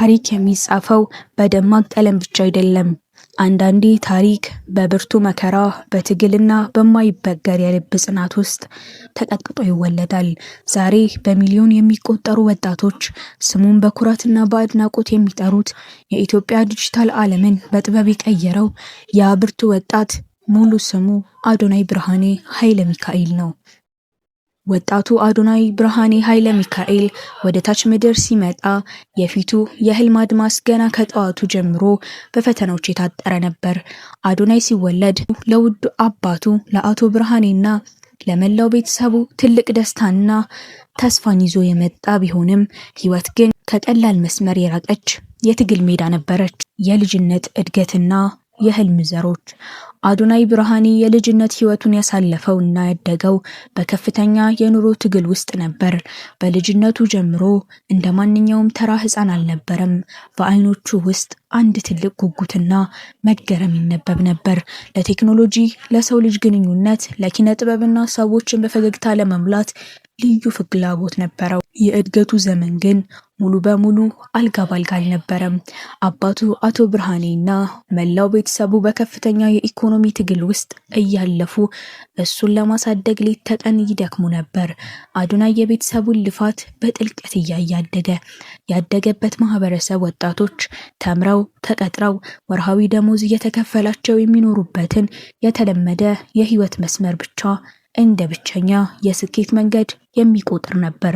ታሪክ የሚጻፈው በደማቅ ቀለም ብቻ አይደለም። አንዳንዴ ታሪክ በብርቱ መከራ፣ በትግልና በማይበገር የልብ ጽናት ውስጥ ተቀጥቅጦ ይወለዳል። ዛሬ በሚሊዮን የሚቆጠሩ ወጣቶች ስሙን በኩራትና በአድናቆት የሚጠሩት የኢትዮጵያ ዲጂታል ዓለምን በጥበብ የቀየረው ያ ብርቱ ወጣት ሙሉ ስሙ አዶናይ ብርሃኔ ኃይለ ሚካኤል ነው። ወጣቱ አዶናይ ብርሃኔ ኃይለ ሚካኤል ወደ ታች ምድር ሲመጣ የፊቱ የህልም አድማስ ገና ከጠዋቱ ጀምሮ በፈተናዎች የታጠረ ነበር። አዶናይ ሲወለድ ለውዱ አባቱ ለአቶ ብርሃኔና ለመላው ቤተሰቡ ትልቅ ደስታና ተስፋን ይዞ የመጣ ቢሆንም ህይወት ግን ከቀላል መስመር የራቀች የትግል ሜዳ ነበረች። የልጅነት እድገትና የህልም ዘሮች። አዶናይ ብርሃኔ የልጅነት ህይወቱን ያሳለፈው እና ያደገው በከፍተኛ የኑሮ ትግል ውስጥ ነበር። በልጅነቱ ጀምሮ እንደ ማንኛውም ተራ ህፃን አልነበረም። በአይኖቹ ውስጥ አንድ ትልቅ ጉጉትና መገረም ይነበብ ነበር። ለቴክኖሎጂ፣ ለሰው ልጅ ግንኙነት፣ ለኪነ ጥበብና ሰዎችን በፈገግታ ለመሙላት ልዩ ፍላጎት ነበረው። የእድገቱ ዘመን ግን ሙሉ በሙሉ አልጋ ባልጋ አልነበረም። አባቱ አቶ ብርሃኔና መላው ቤተሰቡ በከፍተኛ የኢኮኖሚ ትግል ውስጥ እያለፉ እሱን ለማሳደግ ሌት ተቀን ይደክሙ ነበር። አዶናይ የቤተሰቡን ልፋት በጥልቀት እያያደገ ያደገበት ማህበረሰብ ወጣቶች ተምረው ተቀጥረው ወርሃዊ ደሞዝ እየተከፈላቸው የሚኖሩበትን የተለመደ የህይወት መስመር ብቻ እንደ ብቸኛ የስኬት መንገድ የሚቆጥር ነበር።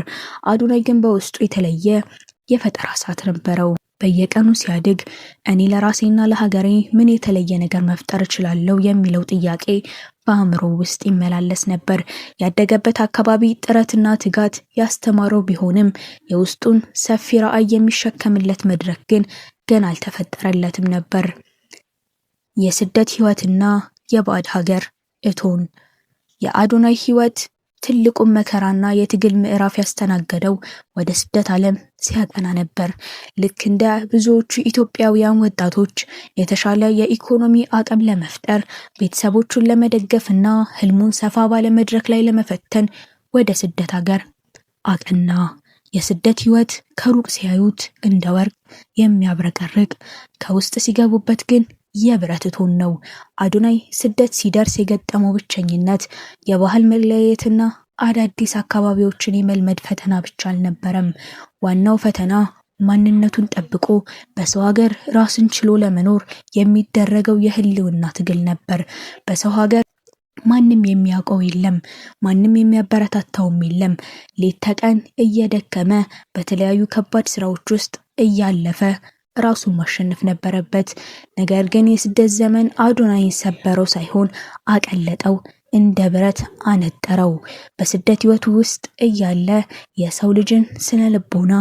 አዶናይ ግን በውስጡ የተለየ የፈጠራ እሳት ነበረው። በየቀኑ ሲያድግ እኔ ለራሴና ለሀገሬ ምን የተለየ ነገር መፍጠር እችላለሁ የሚለው ጥያቄ በአእምሮ ውስጥ ይመላለስ ነበር። ያደገበት አካባቢ ጥረትና ትጋት ያስተማረው ቢሆንም የውስጡን ሰፊ ራዕይ የሚሸከምለት መድረክ ግን ገና አልተፈጠረለትም ነበር። የስደት ህይወትና የባዕድ ሀገር እቶን። የአዶናይ ህይወት ትልቁን መከራና የትግል ምዕራፍ ያስተናገደው ወደ ስደት ዓለም ሲያቀና ነበር። ልክ እንደ ብዙዎቹ ኢትዮጵያውያን ወጣቶች የተሻለ የኢኮኖሚ አቅም ለመፍጠር ቤተሰቦቹን ለመደገፍና ህልሙን ሰፋ ባለ መድረክ ላይ ለመፈተን ወደ ስደት ሀገር አቀና። የስደት ህይወት ከሩቅ ሲያዩት እንደ ወርቅ የሚያብረቀርቅ፣ ከውስጥ ሲገቡበት ግን የብረት እቶን ነው። አዶናይ ስደት ሲደርስ የገጠመው ብቸኝነት፣ የባህል መለያየትና አዳዲስ አካባቢዎችን የመልመድ ፈተና ብቻ አልነበረም። ዋናው ፈተና ማንነቱን ጠብቆ በሰው ሀገር ራስን ችሎ ለመኖር የሚደረገው የህልውና ትግል ነበር። በሰው ሀገር ማንም የሚያውቀው የለም፣ ማንም የሚያበረታታውም የለም። ሌት ተቀን እየደከመ በተለያዩ ከባድ ስራዎች ውስጥ እያለፈ ራሱን ማሸነፍ ነበረበት። ነገር ግን የስደት ዘመን አዶናይን ሰበረው ሳይሆን አቀለጠው፣ እንደ ብረት አነጠረው። በስደት ህይወቱ ውስጥ እያለ የሰው ልጅን ስነ ልቦና፣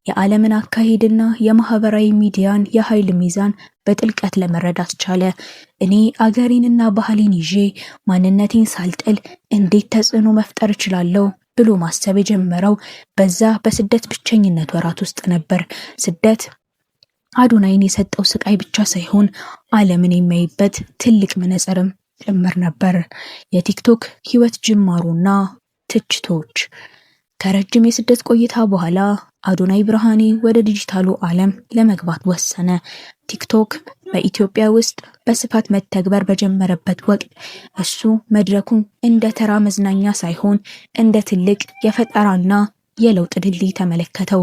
የዓለምን አካሄድና የማህበራዊ ሚዲያን የኃይል ሚዛን በጥልቀት ለመረዳት ቻለ። እኔ አገሬንና ባህሌን ይዤ ማንነቴን ሳልጥል እንዴት ተጽዕኖ መፍጠር እችላለሁ ብሎ ማሰብ የጀመረው በዛ በስደት ብቸኝነት ወራት ውስጥ ነበር። ስደት አዶናይን የሰጠው ስቃይ ብቻ ሳይሆን ዓለምን የሚያይበት ትልቅ መነጽርም ጭምር ነበር። የቲክቶክ ህይወት ጅማሩና ትችቶች። ከረጅም የስደት ቆይታ በኋላ አዶናይ ብርሃኔ ወደ ዲጂታሉ ዓለም ለመግባት ወሰነ። ቲክቶክ በኢትዮጵያ ውስጥ በስፋት መተግበር በጀመረበት ወቅት እሱ መድረኩን እንደ ተራ መዝናኛ ሳይሆን እንደ ትልቅ የፈጠራና የለውጥ ድልድይ ተመለከተው።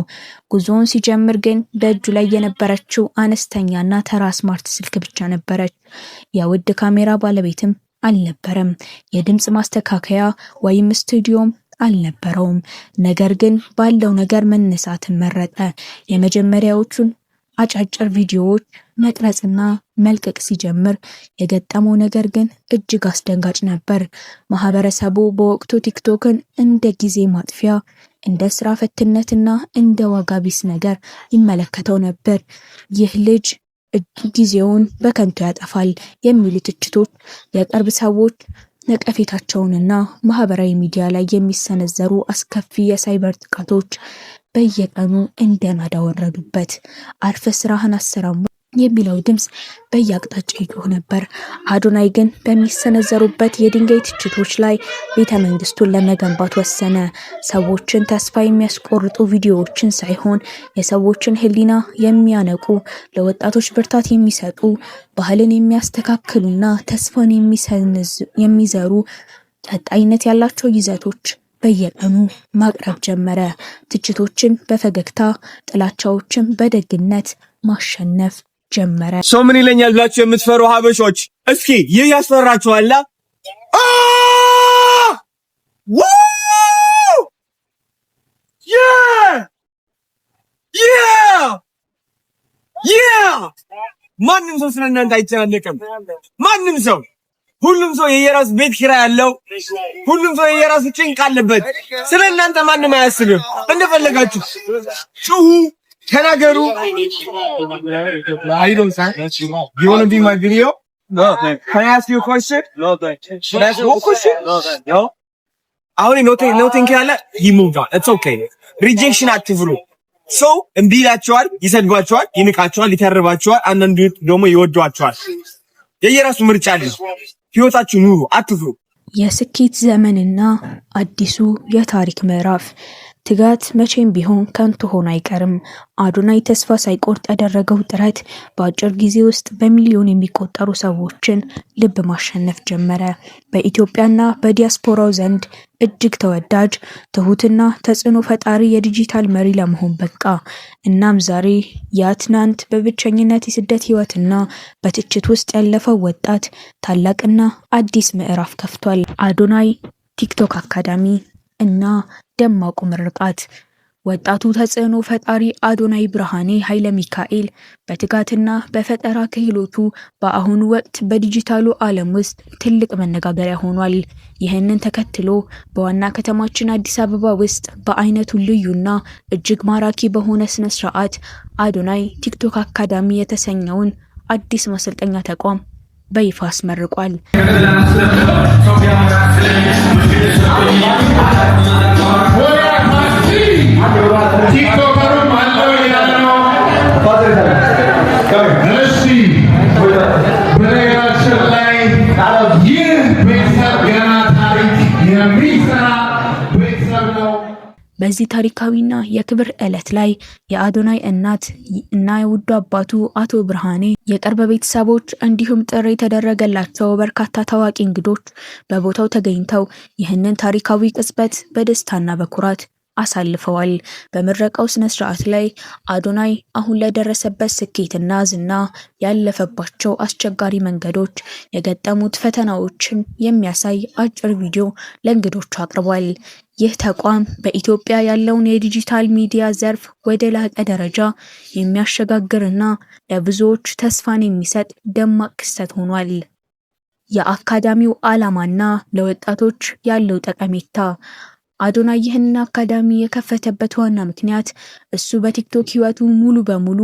ጉዞውን ሲጀምር ግን በእጁ ላይ የነበረችው አነስተኛና ተራ ስማርት ስልክ ብቻ ነበረች። የውድ ካሜራ ባለቤትም አልነበረም። የድምጽ ማስተካከያ ወይም ስቱዲዮም አልነበረውም። ነገር ግን ባለው ነገር መነሳትን መረጠ። የመጀመሪያዎቹን አጫጭር ቪዲዮዎች መቅረጽና መልቀቅ ሲጀምር የገጠመው ነገር ግን እጅግ አስደንጋጭ ነበር። ማህበረሰቡ በወቅቱ ቲክቶክን እንደ ጊዜ ማጥፊያ፣ እንደ ስራ ፈትነትና እንደ ዋጋ ቢስ ነገር ይመለከተው ነበር። ይህ ልጅ ጊዜውን በከንቱ ያጠፋል የሚሉ ትችቶች፣ የቅርብ ሰዎች ነቀፌታቸውንና ማህበራዊ ሚዲያ ላይ የሚሰነዘሩ አስከፊ የሳይበር ጥቃቶች በየቀኑ እንደ ናዳ ወረዱበት። አርፈ ስራህን አሰራሙ የሚለው ድምጽ በየአቅጣጫው ይጮህ ነበር። አዶናይ ግን በሚሰነዘሩበት የድንጋይ ትችቶች ላይ ቤተ መንግስቱን ለመገንባት ወሰነ። ሰዎችን ተስፋ የሚያስቆርጡ ቪዲዮዎችን ሳይሆን የሰዎችን ሕሊና የሚያነቁ፣ ለወጣቶች ብርታት የሚሰጡ፣ ባህልን የሚያስተካክሉና ተስፋን የሚዘሩ ቀጣይነት ያላቸው ይዘቶች በየቀኑ ማቅረብ ጀመረ። ትችቶችን በፈገግታ ጥላቻዎችን በደግነት ማሸነፍ ጀመረ። ሰው ምን ይለኛል ብላችሁ የምትፈሩ ሀበሾች እስኪ ይህ ያስፈራችኋል? ማንም ሰው ስለእናንተ አይጨናነቅም። ማንም ሰው ሁሉም ሰው የየራሱ ቤት ኪራይ ያለው፣ ሁሉም ሰው የየራሱ ጭንቅ አለበት። ስለእናንተ ማንም አያስብም። እንደፈለጋችሁ ጩሁ፣ ተናገሩ። I don't say. You want to be my video? No. Can I ask you a question? No, thank you. Can I ask you a question? No. አሁን nothing ያለ you moved on. It's okay. Rejection አትፍሩ። ሰው እምቢ ይላቸዋል፣ ይሰድባቸዋል፣ ይንቃቸዋል፣ ይተርባቸዋል፣ አንዳንዱ ደግሞ ይወዷቸዋል። የየራሱ ምርጫ አለ። ህይወታችሁ ኑሩ፣ አትፍሩ። የስኬት ዘመንና አዲሱ የታሪክ ምዕራፍ። ትጋት መቼም ቢሆን ከንቱ ሆኖ አይቀርም። አዶናይ ተስፋ ሳይቆርጥ ያደረገው ጥረት በአጭር ጊዜ ውስጥ በሚሊዮን የሚቆጠሩ ሰዎችን ልብ ማሸነፍ ጀመረ። በኢትዮጵያና በዲያስፖራው ዘንድ እጅግ ተወዳጅ፣ ትሁትና ተጽዕኖ ፈጣሪ የዲጂታል መሪ ለመሆን በቃ። እናም ዛሬ ያ ትናንት በብቸኝነት የስደት ህይወትና በትችት ውስጥ ያለፈው ወጣት ታላቅና አዲስ ምዕራፍ ከፍቷል። አዶናይ ቲክቶክ አካዳሚ እና ደማቁ ምርቃት። ወጣቱ ተጽዕኖ ፈጣሪ አዶናይ ብርሃኔ ኃይለ ሚካኤል በትጋትና በፈጠራ ክህሎቱ በአሁኑ ወቅት በዲጂታሉ ዓለም ውስጥ ትልቅ መነጋገሪያ ሆኗል። ይህንን ተከትሎ በዋና ከተማችን አዲስ አበባ ውስጥ በአይነቱ ልዩና እጅግ ማራኪ በሆነ ስነ ስርዓት አዶናይ ቲክቶክ አካዳሚ የተሰኘውን አዲስ ማሰልጠኛ ተቋም በይፋ አስመርቋል። በዚህ ታሪካዊና የክብር ዕለት ላይ የአዶናይ እናት እና የውዱ አባቱ አቶ ብርሃኔ፣ የቅርብ ቤተሰቦች እንዲሁም ጥሪ የተደረገላቸው በርካታ ታዋቂ እንግዶች በቦታው ተገኝተው ይህንን ታሪካዊ ቅጽበት በደስታና በኩራት አሳልፈዋል። በምረቃው ስነ ስርዓት ላይ አዶናይ አሁን ለደረሰበት ስኬትና ዝና ያለፈባቸው አስቸጋሪ መንገዶች፣ የገጠሙት ፈተናዎችን የሚያሳይ አጭር ቪዲዮ ለእንግዶቹ አቅርቧል። ይህ ተቋም በኢትዮጵያ ያለውን የዲጂታል ሚዲያ ዘርፍ ወደ ላቀ ደረጃ የሚያሸጋግርና ለብዙዎች ተስፋን የሚሰጥ ደማቅ ክስተት ሆኗል። የአካዳሚው ዓላማና ለወጣቶች ያለው ጠቀሜታ። አዶናይ ይህንን አካዳሚ የከፈተበት ዋና ምክንያት እሱ በቲክቶክ ህይወቱ ሙሉ በሙሉ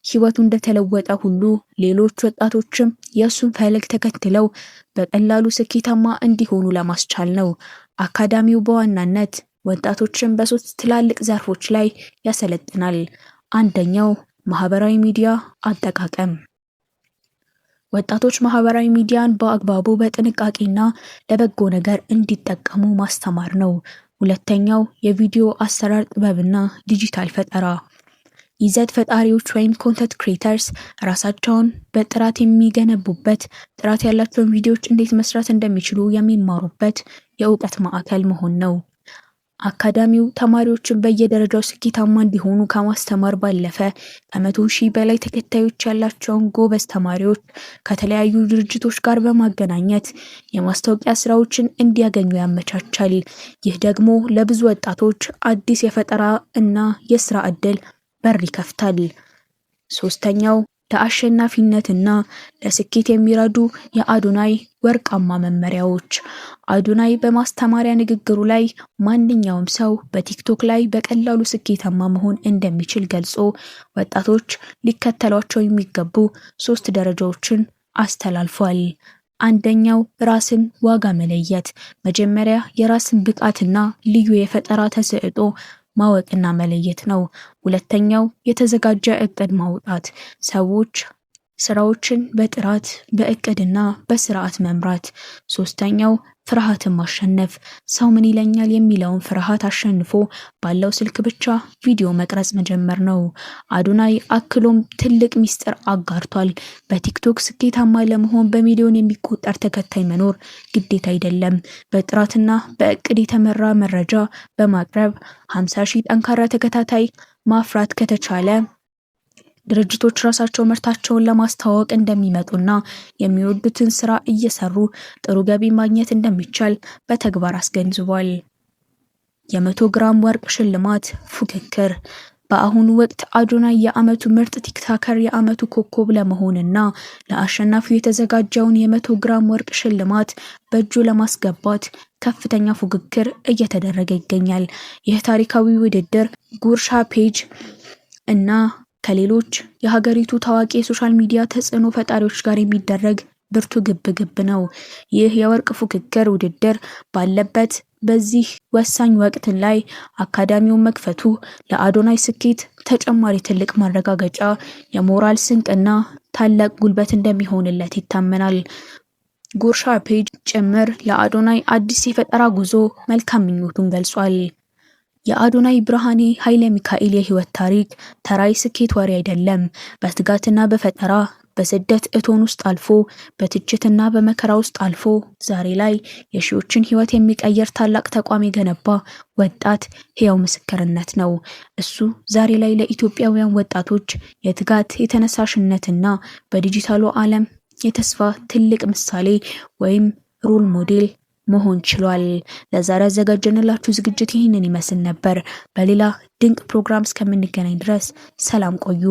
ህይወቱ እንደተለወጠ ሁሉ ሌሎች ወጣቶችም የእሱን ፈለግ ተከትለው በቀላሉ ስኬታማ እንዲሆኑ ለማስቻል ነው። አካዳሚው በዋናነት ወጣቶችን በሶስት ትላልቅ ዘርፎች ላይ ያሰለጥናል። አንደኛው ማህበራዊ ሚዲያ አጠቃቀም። ወጣቶች ማህበራዊ ሚዲያን በአግባቡ በጥንቃቄና ለበጎ ነገር እንዲጠቀሙ ማስተማር ነው። ሁለተኛው የቪዲዮ አሰራር ጥበብና ዲጂታል ፈጠራ። ይዘት ፈጣሪዎች ወይም ኮንተንት ክሬተርስ ራሳቸውን በጥራት የሚገነቡበት፣ ጥራት ያላቸውን ቪዲዮዎች እንዴት መስራት እንደሚችሉ የሚማሩበት የእውቀት ማዕከል መሆን ነው። አካዳሚው ተማሪዎችን በየደረጃው ስኬታማ እንዲሆኑ ከማስተማር ባለፈ ከ100,000 በላይ ተከታዮች ያላቸውን ጎበዝ ተማሪዎች ከተለያዩ ድርጅቶች ጋር በማገናኘት የማስታወቂያ ስራዎችን እንዲያገኙ ያመቻቻል። ይህ ደግሞ ለብዙ ወጣቶች አዲስ የፈጠራ እና የስራ ዕድል በር ይከፍታል። ሶስተኛው ለአሸናፊነትና ለስኬት የሚረዱ የአዶናይ ወርቃማ መመሪያዎች። አዶናይ በማስተማሪያ ንግግሩ ላይ ማንኛውም ሰው በቲክቶክ ላይ በቀላሉ ስኬታማ መሆን እንደሚችል ገልጾ ወጣቶች ሊከተሏቸው የሚገቡ 3 ደረጃዎችን አስተላልፏል። አንደኛው ራስን ዋጋ መለየት። መጀመሪያ የራስን ብቃትና ልዩ የፈጠራ ተሰጥኦ ማወቅና መለየት ነው። ሁለተኛው የተዘጋጀ እቅድ ማውጣት። ሰዎች ስራዎችን በጥራት በእቅድና በስርዓት መምራት። ሶስተኛው ፍርሃትን ማሸነፍ። ሰው ምን ይለኛል የሚለውን ፍርሃት አሸንፎ ባለው ስልክ ብቻ ቪዲዮ መቅረጽ መጀመር ነው። አዶናይ አክሎም ትልቅ ሚስጥር አጋርቷል። በቲክቶክ ስኬታማ ለመሆን በሚሊዮን የሚቆጠር ተከታይ መኖር ግዴታ አይደለም። በጥራትና በእቅድ የተመራ መረጃ በማቅረብ 50,000 ጠንካራ ተከታታይ ማፍራት ከተቻለ ድርጅቶች ራሳቸው ምርታቸውን ለማስተዋወቅ እንደሚመጡና የሚወዱትን ስራ እየሰሩ ጥሩ ገቢ ማግኘት እንደሚቻል በተግባር አስገንዝቧል። የ100 ግራም ወርቅ ሽልማት ፉክክር። በአሁኑ ወቅት አዶናይ የዓመቱ ምርጥ ቲክቶከር የዓመቱ ኮከብ ለመሆንና ለአሸናፊው የተዘጋጀውን የ100 ግራም ወርቅ ሽልማት በእጁ ለማስገባት ከፍተኛ ፉክክር እየተደረገ ይገኛል። ይህ ታሪካዊ ውድድር ጉርሻ ፔጅ እና ከሌሎች የሀገሪቱ ታዋቂ የሶሻል ሚዲያ ተጽዕኖ ፈጣሪዎች ጋር የሚደረግ ብርቱ ግብግብ ነው። ይህ የወርቅ ፉክክር ውድድር ባለበት በዚህ ወሳኝ ወቅት ላይ አካዳሚውን መክፈቱ ለአዶናይ ስኬት ተጨማሪ ትልቅ ማረጋገጫ፣ የሞራል ስንቅና ታላቅ ጉልበት እንደሚሆንለት ይታመናል። ጉርሻ ፔጅ ጭምር ለአዶናይ አዲስ የፈጠራ ጉዞ መልካም ምኞቱን ገልጿል። የአዶናይ ብርሃኔ ኃይለ ሚካኤል የህይወት ታሪክ ተራይ ስኬት ወሬ አይደለም። በትጋትና በፈጠራ በስደት እቶን ውስጥ አልፎ በትችትና በመከራ ውስጥ አልፎ ዛሬ ላይ የሺዎችን ህይወት የሚቀየር ታላቅ ተቋም የገነባ ወጣት ህያው ምስክርነት ነው። እሱ ዛሬ ላይ ለኢትዮጵያውያን ወጣቶች የትጋት የተነሳሽነትና በዲጂታሉ ዓለም የተስፋ ትልቅ ምሳሌ ወይም ሮል ሞዴል መሆን ችሏል። ለዛሬ ያዘጋጀንላችሁ ዝግጅት ይህንን ይመስል ነበር። በሌላ ድንቅ ፕሮግራም እስከምንገናኝ ድረስ ሰላም ቆዩ።